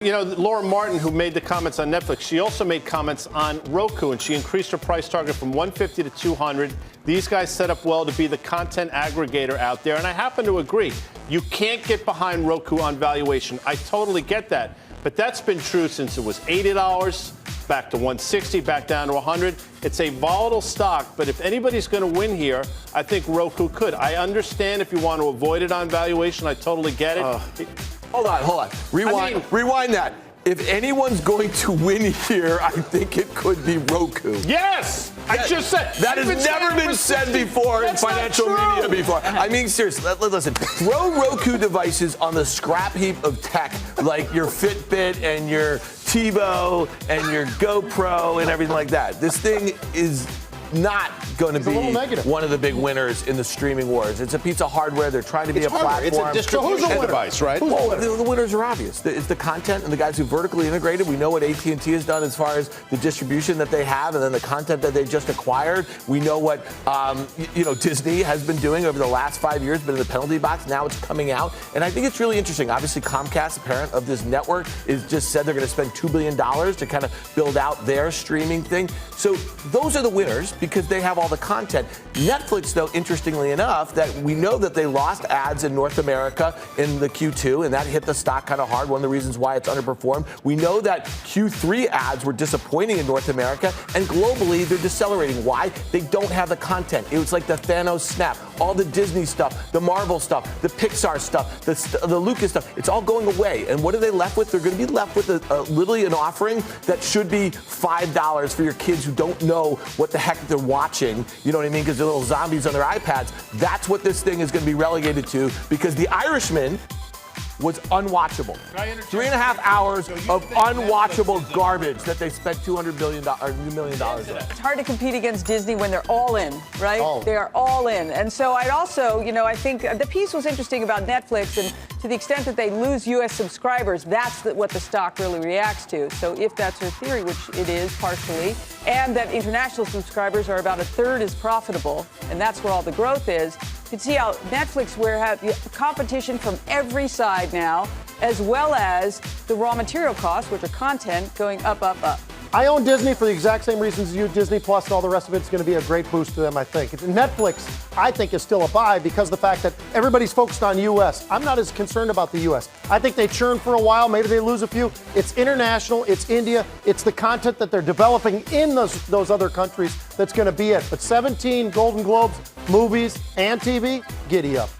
You know, Laura Martin, who made the comments on Netflix, she also made comments on Roku, and she increased her price target from $150 to $200. These guys set up well to be the content aggregator out there, and I happen to agree. You can't get behind Roku on valuation. I totally get that, but that's been true since it was $80, back to $160, back down to $100. It's a volatile stock, but if anybody's going to win here, I think Roku could. I understand if you want to avoid it on valuation. I totally get it. Hold on. Rewind that. If anyone's going to win here, I think it could be Roku. Yes! I just said. That has never been said before in financial media before. I mean, seriously, listen. Throw Roku devices on the scrap heap of tech, like your Fitbit and your TiVo and your GoPro and everything like that. This thing is not going to be one of the big winners in the streaming wars. It's a piece of hardware. They're trying to be a platform. It's a distribution device, right? The winners are obvious. It's the content and the guys who vertically integrated. We know what AT&T has done as far as the distribution that they have and then the content that they just acquired. We know what Disney has been doing over the last 5 years, been in the penalty box. Now it's coming out. And I think it's really interesting. Obviously, Comcast, the parent of this network, is just said they're going to spend $2 billion to kind of build out their streaming thing. So those are the winners, because they have all the content. Netflix, though, interestingly enough, that we know that they lost ads in North America in the Q2, and that hit the stock kind of hard, one of the reasons why it's underperformed. We know that Q3 ads were disappointing in North America, and globally, they're decelerating. Why? They don't have the content. It was like the Thanos snap, all the Disney stuff, the Marvel stuff, the Pixar stuff, the Lucas stuff. It's all going away. And what are they left with? They're going to be left with literally an offering that should be $5 for your kids who don't know what the heck they're watching, you know what I mean, because they're little zombies on their iPads. That's what this thing is going to be relegated to, because The Irishman was unwatchable. 3.5 hours of unwatchable garbage that they spent $200 million on. It's hard to compete against Disney when they're all in, right? They are all in. And so I'd also, I think the piece was interesting about Netflix, and to the extent that they lose U.S. subscribers, that's what the stock really reacts to. So if that's her theory, which it is partially, and that international subscribers are about a third as profitable, and that's where all the growth is, you can see how Netflix have competition from every side now, as well as the raw material costs, which are content, going up, up, up. I own Disney for the exact same reasons as you. Disney Plus and all the rest of it's going to be a great boost to them, I think. Netflix, I think, is still a buy because of the fact that everybody's focused on U.S. I'm not as concerned about the U.S. I think they churn for a while. Maybe they lose a few. It's international. It's India. It's the content that they're developing in those other countries that's going to be it. But 17 Golden Globes, movies, and TV, giddy up.